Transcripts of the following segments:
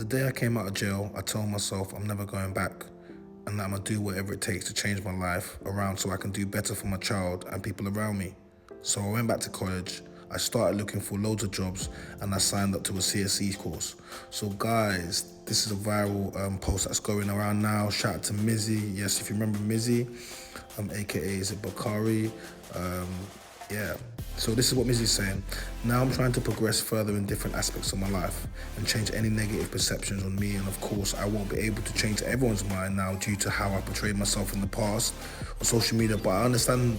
The day I came out of jail, I told myself I'm never going back and that I'm gonna do whatever it takes to change my life around so I can do better for my child and people around me. So I went back to college, I started looking for loads of jobs and I signed up to a CSE course. So guys, this is a viral post that's going around now. Shout out to Mizy. Yes, if you remember Mizy, aka is it Bakari? Yeah. So this is what Mizy's saying. Now I'm trying to progress further in different aspects of my life and change any negative perceptions on me, and of course I won't be able to change everyone's mind now due to how I portrayed myself in the past on social media, but I understand,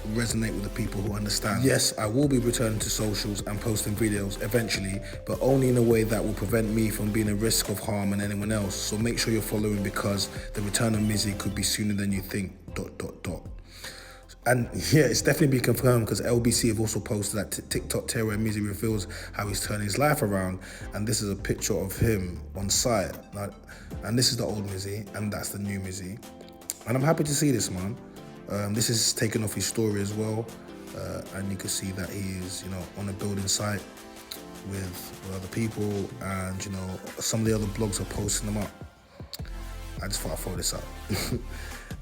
resonate with the people who understand. Yes, I will be returning to socials and posting videos eventually, but only in a way that will prevent me from being a risk of harm and anyone else. So make sure you're following because the return of Mizy could be sooner than you think, ... And yeah, it's definitely been confirmed because LBC have also posted that TikTok tear where Mizy reveals how he's turning his life around, and this is a picture of him on site. And this is the old Mizy, and that's the new Mizy. And I'm happy to see this, man. This is taken off his story as well, and you can see that he's, on a building site with other people, and some of the other blogs are posting them up. I just thought I'd throw this out.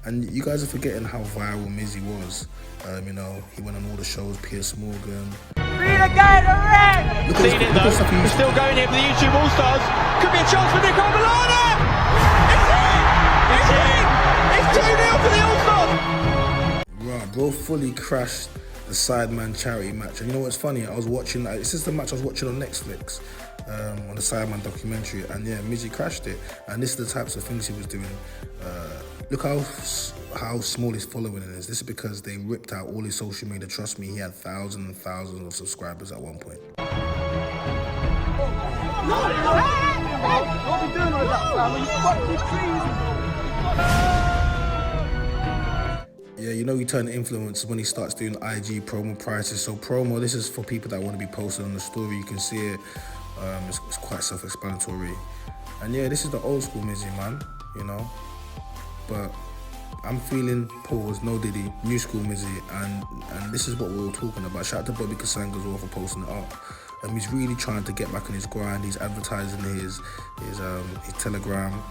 And you guys are forgetting how viral Mizy was. He went on all the shows, Piers Morgan. Free the guy in the red! Seen it though, we're still going here for the YouTube All-Stars. Could be a chance for Nick Milana! It's in! It's 2-0 for the All-Stars! Right, bro fully crashed the Sideman charity match. And you know what's funny? I was watching, this is the match I was watching on Netflix, on the Sideman documentary, and yeah, Mizy crashed it. And this is the types of things he was doing. Look how small his following is. This is because they ripped out all his social media. Trust me, he had thousands and thousands of subscribers at one point. No! Don't be doing all that, fam. You fucking crazy. Yeah, he turned influencers when he starts doing IG promo prices. So promo, this is for people that want to be posted on the story. You can see it. It's quite self-explanatory. And yeah, this is the old school Mizy, man, But I'm feeling pause, no Diddy, new school Mizy, and this is what we were talking about. Shout out to Bobby Kasanga as well for posting it up. He's really trying to get back on his grind. He's advertising his Telegram,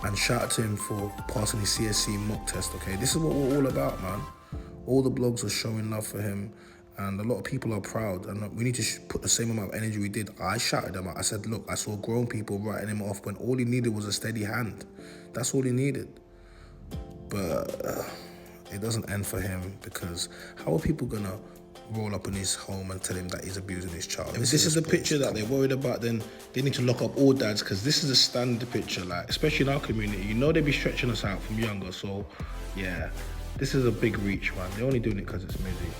and shout out to him for passing his CSC mock test. Okay, this is what we're all about, man. All the blogs are showing love for him, and a lot of people are proud. And we need to put the same amount of energy we did. I shouted him out. I said, look, I saw grown people writing him off when all he needed was a steady hand. That's all he needed. But it doesn't end for him, because how are people gonna roll up in his home and tell him that he's abusing his child? If this is the picture that they're worried about, then they need to lock up all dads, because this is a standard picture, especially in our community. They be stretching us out from younger, so yeah, this is a big reach, man. They're only doing it because it's Mizy.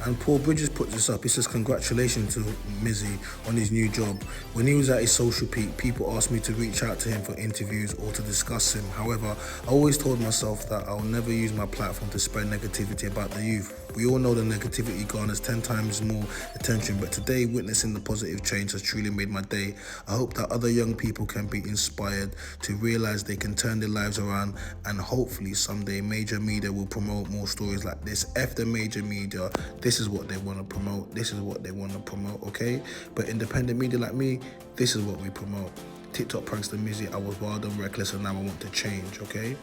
And Paul Bridges put this up. He says, congratulations to Mizy on his new job. When he was at his social peak, people asked me to reach out to him for interviews or to discuss him. However, I always told myself that I'll never use my platform to spread negativity about the youth. We all know the negativity garners 10 times more attention, but today witnessing the positive change has truly made my day. I hope that other young people can be inspired to realize they can turn their lives around, and hopefully someday major media will promote more stories like this. F the major media. This is what they want to promote. This is what they want to promote, okay? But independent media like me, this is what we promote. TikTok prankster Mizy, I was wild and reckless and now I want to change, okay?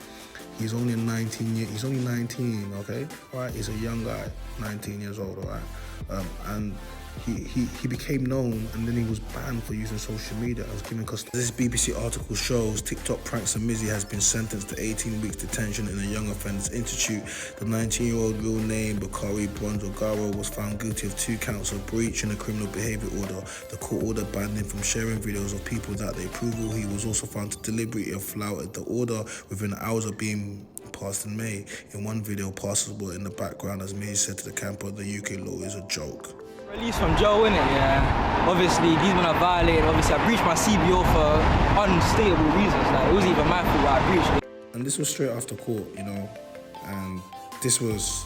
He's only 19, okay? All right, he's a young guy, 19 years old, all right? And he became known, and then he was banned for using social media. I was giving custody. This BBC article shows TikTok prankster Mizy has been sentenced to 18 weeks detention in a Young Offenders Institute. The 19-year-old, real name Bakari Bronzogaro, was found guilty of 2 counts of breaching a criminal behaviour order. The court order banned him from sharing videos of people without the approval. He was also found to deliberately have flouted the order within hours of being passed in May. In one video, passers were in the background as Mizy said to the camper, the UK law is a joke. Released from jail, innit, yeah. Obviously, these men are violated. Obviously, I breached my CBO for unstateable reasons. It wasn't even my fault I breached it. And this was straight after court, and this was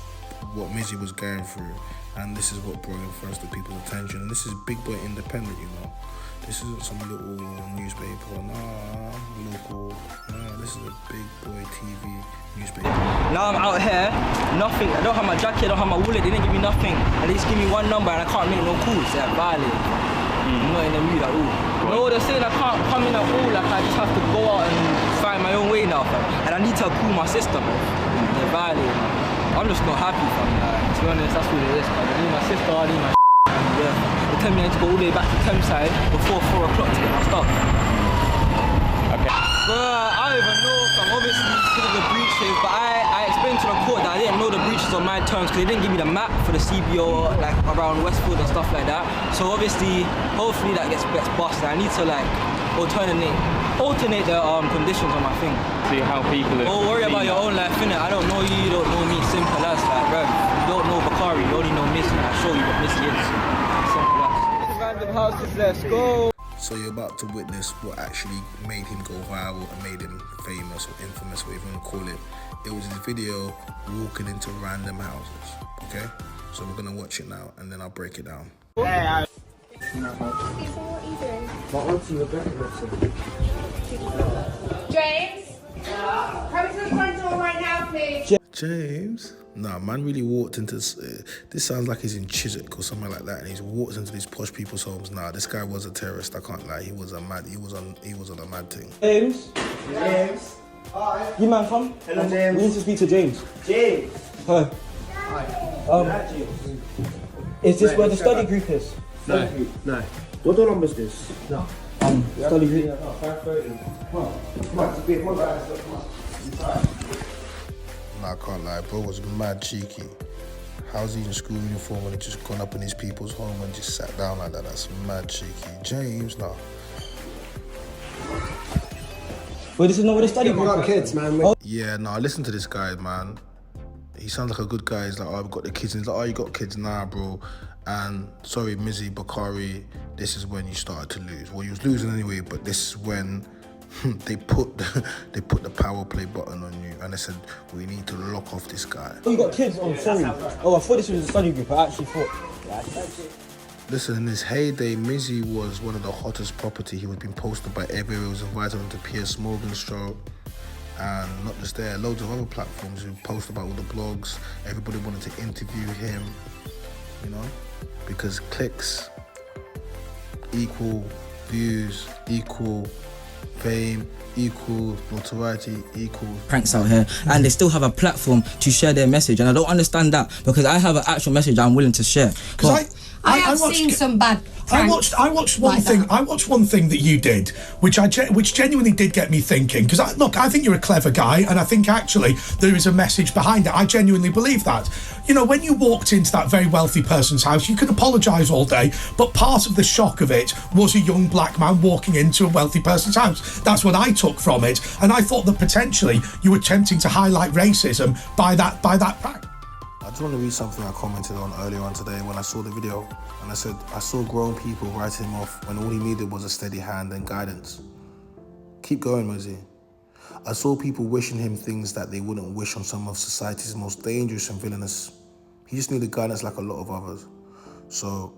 what Mizy was going through, and this is what brought him first to people's attention. And this is Big Boy Independent, This isn't some little newspaper, local. This is a Big Boy TV newspaper. Now I'm out here, nothing. I don't have my jacket, I don't have my wallet, they didn't give me nothing. And they just give me one number and I can't make no calls. They're violent. I'm not in the mood at all. No, they're saying I can't come in at all. now, fam. And I need to call my sister, bro. They're violating me. I'm just not happy, fam. Like, to be honest, that's what it is, fam. I need my sister, I need my and yeah. They tell me I need to go all the way back to Thameside before 4 o'clock to get my stuff. Okay. I don't even know, fam. Obviously, because of the breaches, but I explained to the court that I didn't know the breaches on my terms because they didn't give me the map for the CBO, like, around Westfield and stuff like that. So obviously, hopefully that gets busted. I need to, like, alternate the conditions on my thing. See how people are. Don't worry about your own life, innit? I don't know you don't know me. Simple as, like, bro. You don't know Bakari, you only know Mizzy. I'll show you what Mizzy is. Simple as. Random houses, let's go. So you're about to witness what actually made him go viral and made him famous or infamous, whatever you want to call it. It was his video walking into random houses, okay? So we're gonna watch it now and then I'll break it down. James? Come to the front door right now, please. James? Nah, man really walked into this sounds like he's in Chiswick or something like that, and he's walked into these posh people's homes. Nah, this guy was a terrorist, I can't lie. He was on a mad thing. James? James? Hi. You man, come. Hello, James. We need to speak to James. James. Hi. Is this where the study group is? No. No. What door number is this? No. Study group. Nah, I can't lie, bro was mad cheeky. How's he in school uniform and he just gone up in these people's home and just sat down like that? That's mad cheeky. James, nah. Wait, this is not where the study group is? Kids, man. Yeah, nah, listen to this guy, man. He sounds like a good guy. He's like, oh, I've got the kids. And he's like, oh, you got kids? Nah, bro. And sorry, Mizzy, Bakari, this is when you started to lose. Well, you was losing anyway, but this is when they put the power play button on you and they said, we need to lock off this guy. Oh, you got kids? Oh, sorry. Oh, I thought this was a study group. I actually thought. Listen, in his heyday, Mizzy was one of the hottest property. He was being posted by everywhere. He was invited onto Piers Morgan's show. And not just there, loads of other platforms who post about all the blogs. Everybody wanted to interview him, you know, because clicks equal views, equal fame, equal notoriety, equal Pranks out here, and they still have a platform to share their message, and I don't understand that because I have an actual message I'm willing to share. Because I have seen some bad pranks. I watched one like thing. that. I watched one thing that you did, which genuinely did get me thinking. Because I think you're a clever guy, and I think actually there is a message behind it. I genuinely believe that. You know, when you walked into that very wealthy person's house, you could apologise all day, but part of the shock of it was a young black man walking into a wealthy person's house. That's what I took from it, and I thought that potentially you were attempting to highlight racism by that prank. I just want to read something I commented on earlier on today when I saw the video. And I said, I saw grown people writing him off when all he needed was a steady hand and guidance. Keep going, Mizy. I saw people wishing him things that they wouldn't wish on some of society's most dangerous and villainous. He just needed guidance like a lot of others. So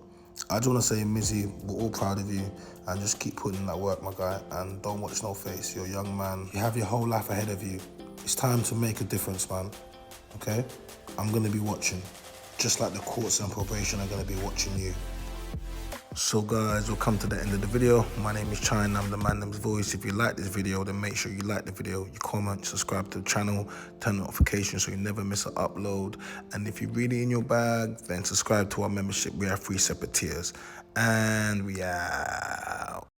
I just want to say, Mizy, we're all proud of you. And just keep putting in that work, my guy. And don't watch no face. You're a young man. You have your whole life ahead of you. It's time to make a difference, man. Okay? I'm going to be watching. Just like the courts and probation are going to be watching you. So guys, we'll come to the end of the video. My name is China, I'm the Mynameischyna voice. If you like this video, then make sure you like the video, you comment, subscribe to the channel, turn notifications so you never miss an upload. And if you're really in your bag, then subscribe to our membership. We have 3 separate tiers. And we out.